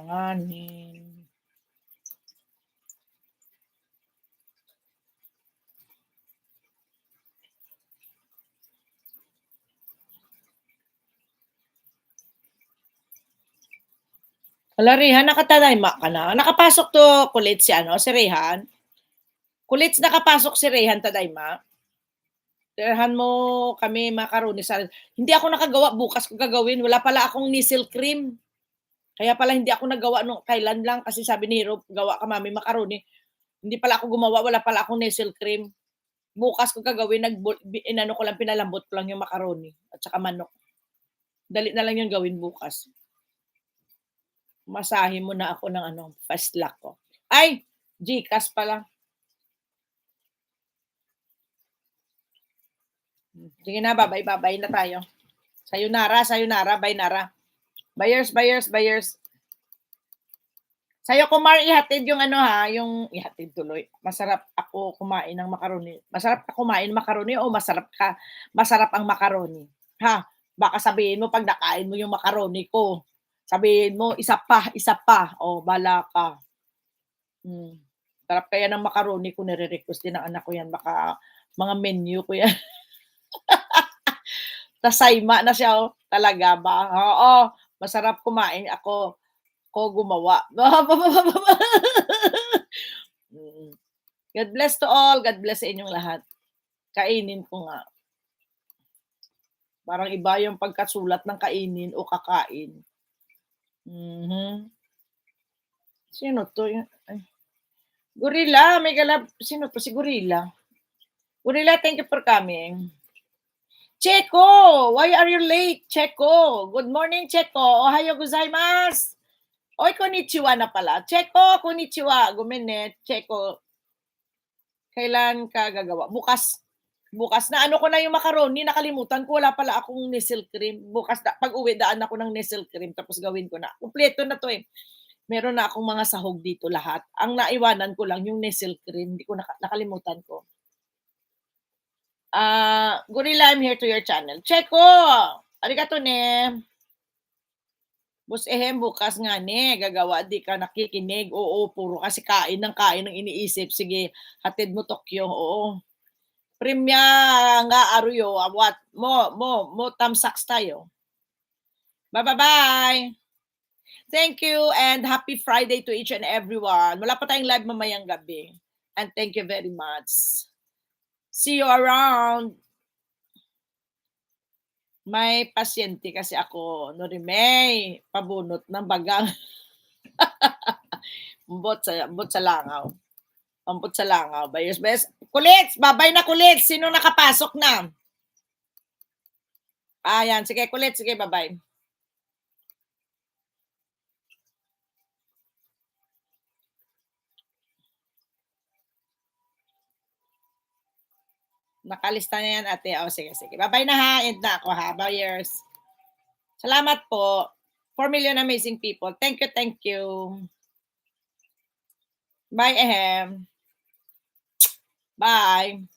Alanganin. Hala, Rihan, nakatadayma ka na. Nakapasok to kulit si si Rihan. Kulit nakapasok si Rihan tadayma. Tirhan mo kami macaroni sa hindi ako nakagawa, bukas ko gagawin. Wala pala akong Nizzle cream. Kaya pala hindi ako nagawa nung kailan lang kasi sabi ni Hero, gawa ka mami macaroni. Hindi pala ako gumawa, wala pala akong Nizzle cream. Bukas ko gagawin, inano ko lang, pinalambot ko lang yung macaroni at saka manok. Dali na lang yung gawin bukas. Masahe mo na ako ng fast luck ko. Ay, GCash pala. Sige na, babay na tayo. Sayonara, bye nara. Buyers. Sa'yo ko ihatid yung yung ihatid tuloy. Masarap ako kumain ng macaroni. Masarap ka kumain macaroni o masarap ang macaroni? Ha? Baka sabihin mo pag nakain mo yung macaroni ko, sabihin mo isa pa. O, bala ka. Sarap kaya ng macaroni ko, nire-request din ng anak ko yan. Baka mga menu ko yan. Nasayma na siya, talaga ba? Oo, masarap kumain ako. Ko gumawa. God bless to all. God bless sa inyong lahat. Kainin ko nga. Parang iba yung pagkasulat ng kainin o kakain. Sino to? Ay. Gorilla, may galab. Sino to? Si Gorilla. Gorilla, thank you for coming. Checo, why are you late? Checo, good morning, Checo. Ohayo gozaimasu. Oy, konnichiwa na pala. Checo, konnichiwa. Guminet, Checo. Kailan ka gagawa? Bukas na ko na yung macaroni, nakalimutan ko, wala pala akong Nizzle cream. Bukas pag uwi, daan ako ng Nizzle cream, tapos gawin ko na. Kumpleto na to eh. Meron na akong mga sahog dito lahat. Ang naiwanan ko lang yung Nizzle cream, hindi ko nakalimutan ko. Gorilla, I'm here to your channel. Checo, arigato ne. Bus bukas nga ne, gagawa, di ka nakikinig. Oo, puro kasi kain ng iniisip. Sige, hatid mo Tokyo. Oo. Primya nga aruyo, what mo tamsaks tayo. Bye. Thank you and happy Friday to each and everyone. Wala pa tayong live mamayang gabi. And thank you very much. See you around. May pasyente kasi ako, Norimay, pabunot ng bagang. Mbot sa langaw. Pampot sa langaw. Bayos. Kulits! Babay na Kulits! Sino nakapasok na? Ayan. Sige, Kulits. Sige, babay. Nakalista na yan, ate. O, sige. Babay na ha. End na ako ha. Buyers. Salamat po. 4 million amazing people. Thank you. Bye, Bye.